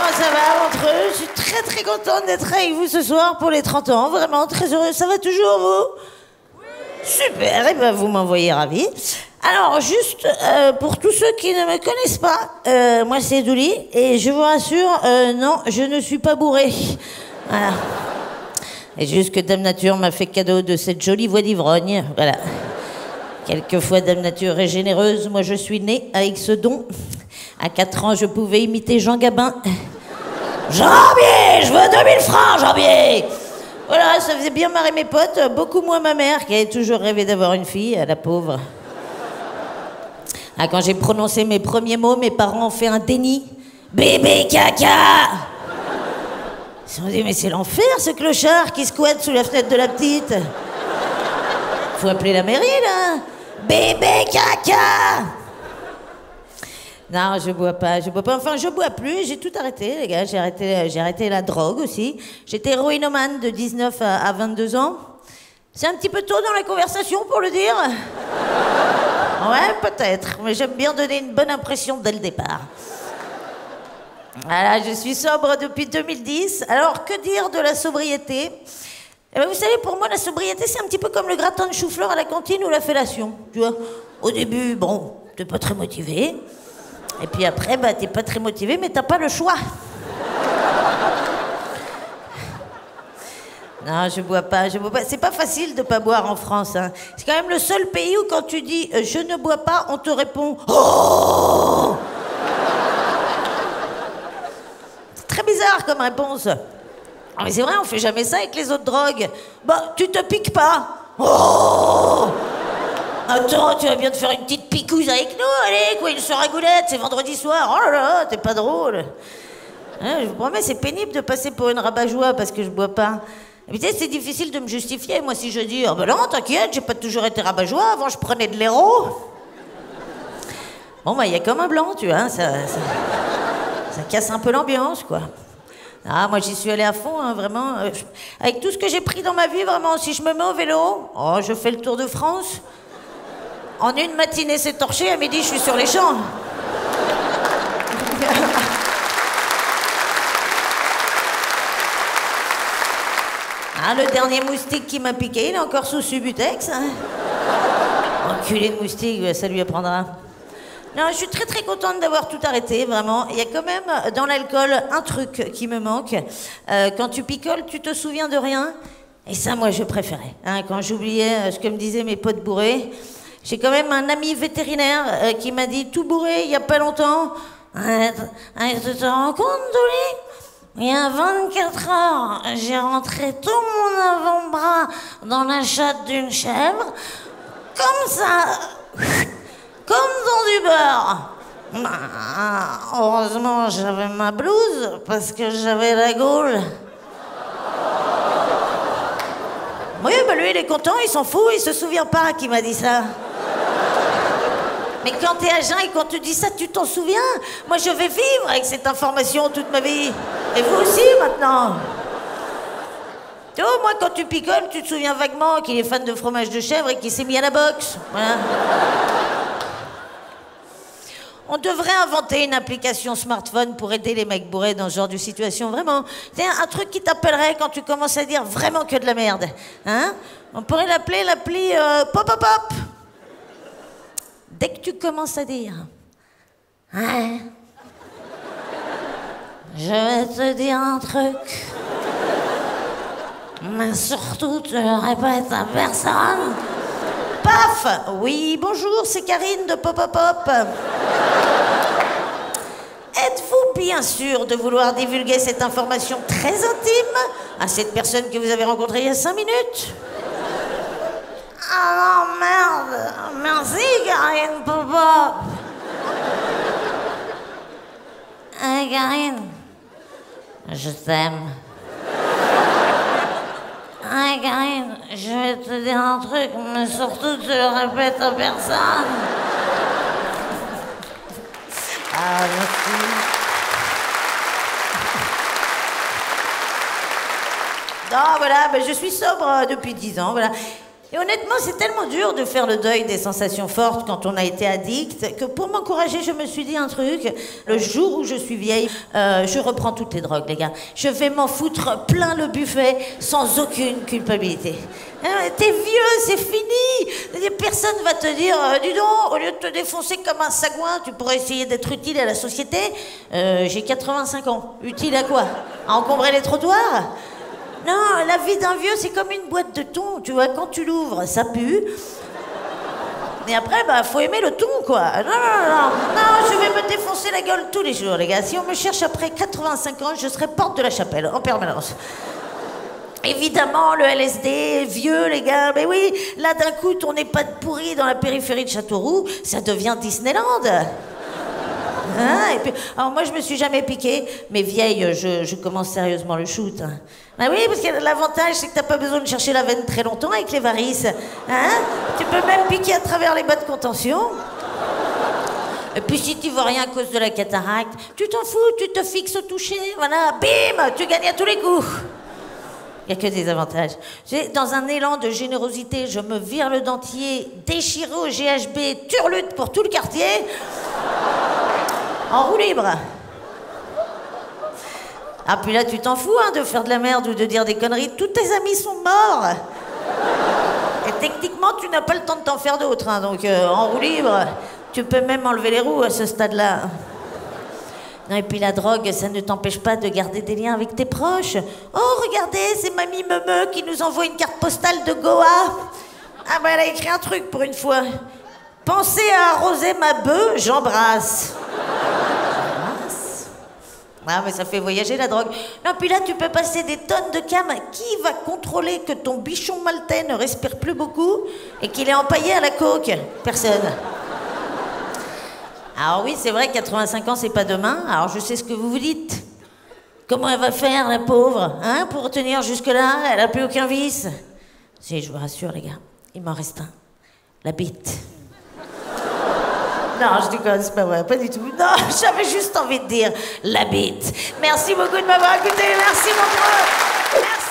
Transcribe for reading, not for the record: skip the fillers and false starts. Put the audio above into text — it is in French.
Comment ça va entre eux? Je suis très très contente d'être avec vous ce soir pour les 30 ans. Vraiment très heureuse. Ça va toujours, vous? Oui. Super, et ben vous m'envoyez ravi. Alors, juste pour tous ceux qui ne me connaissent pas, moi c'est Douli, et je vous rassure, non, je ne suis pas bourrée. Voilà. Et juste que Dame Nature m'a fait cadeau de cette jolie voix d'ivrogne. Voilà. Quelquefois, Dame Nature est généreuse. Moi, je suis née avec ce don. À 4 ans, je pouvais imiter Jean Gabin. Janvier, je veux 2000 francs, Janvier. Voilà, ça faisait bien marrer mes potes, beaucoup moins ma mère, qui avait toujours rêvé d'avoir une fille, la pauvre. Ah, quand j'ai prononcé mes premiers mots, mes parents ont fait un déni. Bébé caca. Ils se sont dit, mais c'est l'enfer, ce clochard qui squatte sous la fenêtre de la petite. Faut appeler la mairie, là. Bébé caca. Non, je bois pas. Enfin, je bois plus. J'ai tout arrêté, les gars. J'ai arrêté la drogue aussi. J'étais héroïnomane de 19 à 22 ans. C'est un petit peu tôt dans la conversation pour le dire. Ouais, peut-être. Mais j'aime bien donner une bonne impression dès le départ. Voilà, je suis sobre depuis 2010. Alors, que dire de la sobriété? Eh ben, vous savez, pour moi, la sobriété, c'est un petit peu comme le gratin de chou-fleur à la cantine ou la fellation. Tu vois, au début, bon, t'es pas très motivé. Et puis après, bah, t'es pas très motivé, mais t'as pas le choix. Non, je bois pas. C'est pas facile de pas boire en France, hein. C'est quand même le seul pays où quand tu dis « je ne bois pas », on te répond « oh ». C'est très bizarre comme réponse. Ah, mais c'est vrai, on fait jamais ça avec les autres drogues. Bah, tu te piques pas. Oh! Attends, tu vas bien te faire une petite picouse avec nous, allez, quoi, une soirée goulette, c'est vendredi soir. Oh là là, t'es pas drôle. Hein, je vous promets, c'est pénible de passer pour une rabat-joie parce que je bois pas. Et puis, tu sais, c'est difficile de me justifier. Moi, si je dis, oh ben non, t'inquiète, j'ai pas toujours été rabat-joie, avant je prenais de l'héros. Bon, bah, il y a comme un blanc, tu vois, ça casse un peu l'ambiance, quoi. Ah, moi, j'y suis allée à fond, hein, vraiment. Avec tout ce que j'ai pris dans ma vie, vraiment, si je me mets au vélo, oh, je fais le Tour de France. En une matinée, c'est torché, à midi, je suis sur les champs. Ah, le dernier moustique qui m'a piqué, il est encore sous Subutex. Hein. Enculé de moustique, ça lui apprendra. Non, je suis très très contente d'avoir tout arrêté, vraiment. Il y a quand même dans l'alcool un truc qui me manque. Quand tu picoles, tu te souviens de rien. Et ça, moi, je préférais. Hein, quand j'oubliais ce que me disaient mes potes bourrés. J'ai quand même un ami vétérinaire qui m'a dit, tout bourré, il y a pas longtemps. Tu te rends compte, Douli? Il y a 24 heures, j'ai rentré tout mon avant-bras dans la chatte d'une chèvre. Comme ça... Comme dans du beurre. Heureusement, j'avais ma blouse parce que j'avais la gaule. Oui, bah lui, il est content, il s'en fout, il se souvient pas qui m'a dit ça. Mais quand t'es à jeun et qu'on te dit ça, tu t'en souviens? Moi, je vais vivre avec cette information toute ma vie. Et vous aussi, maintenant. Tu vois, moi, quand tu picoles, tu te souviens vaguement qu'il est fan de fromage de chèvre et qu'il s'est mis à la boxe. Voilà. On devrait inventer une application smartphone pour aider les mecs bourrés dans ce genre de situation. Vraiment, c'est un truc qui t'appellerait quand tu commences à dire vraiment que de la merde. Hein? On pourrait l'appeler l'appli Pop-Pop-Pop. Dès que tu commences à dire « hein, je vais te dire un truc, mais surtout tu le répètes à personne. » Paf! Oui, bonjour, c'est Karine de Pop-Pop-Pop. Êtes-vous bien sûr de vouloir divulguer cette information très intime à cette personne que vous avez rencontrée il y a 5 minutes? Ah non, merde! Merci, Karine Pop-Pop. Hey, Karine, je t'aime. Hey, Karine, je vais te dire un truc, mais surtout tu le répètes à personne. Ah, merci. Non, voilà, ben, je suis sobre depuis 10 ans, voilà. Et honnêtement, c'est tellement dur de faire le deuil des sensations fortes quand on a été addict que pour m'encourager, je me suis dit un truc. Le jour où je suis vieille, je reprends toutes les drogues, les gars. Je vais m'en foutre plein le buffet sans aucune culpabilité. T'es vieux, c'est fini. Personne va te dire, dis donc, au lieu de te défoncer comme un sagouin, tu pourrais essayer d'être utile à la société. J'ai 85 ans. Utile à quoi? À encombrer les trottoirs? Non, la vie d'un vieux, c'est comme une boîte de thon, tu vois, quand tu l'ouvres, ça pue. Et après, faut aimer le thon, quoi. Non, je vais me défoncer la gueule tous les jours, les gars. Si on me cherche après 85 ans, je serai porte de la chapelle, en permanence. Évidemment, le LSD, vieux, les gars, mais oui, là, d'un coup, ton EHPAD pourri dans la périphérie de Châteauroux, ça devient Disneyland. Et puis, alors moi je me suis jamais piqué, mais vieille, je commence sérieusement le shoot. Ah oui, parce que l'avantage c'est que t'as pas besoin de chercher la veine très longtemps avec les varices. Tu peux même piquer à travers les bas de contention. Et puis si tu vois rien à cause de la cataracte, tu t'en fous, tu te fixes au toucher, voilà, bim, tu gagnes à tous les coups. Il n'y a que des avantages. Dans un élan de générosité, je me vire le dentier, déchiré au GHB, turlute pour tout le quartier. En roue libre. Ah, puis là, tu t'en fous de faire de la merde ou de dire des conneries. Tous tes amis sont morts. Et techniquement, tu n'as pas le temps de t'en faire d'autres. Donc, en roue libre, tu peux même enlever les roues à ce stade-là. Non, et puis la drogue, ça ne t'empêche pas de garder des liens avec tes proches. Oh, regardez, c'est Mamie Meumeu qui nous envoie une carte postale de Goa. Ah, elle a écrit un truc pour une fois. Pensez à arroser ma bœuf, j'embrasse. Ah, mais ça fait voyager la drogue. Non, puis là, tu peux passer des tonnes de cam. Qui va contrôler que ton bichon maltais ne respire plus beaucoup et qu'il est empaillé à la coke? Personne. Alors oui, c'est vrai, 85 ans, c'est pas demain. Alors je sais ce que vous vous dites. Comment elle va faire, la pauvre, pour tenir jusque-là? Elle a plus aucun vice. Si, je vous rassure, les gars, il m'en reste un. La bite. Non, je déconne, c'est pas vrai, pas du tout. Non, j'avais juste envie de dire la bite. Merci beaucoup de m'avoir écouté. Merci, mon frère. Merci.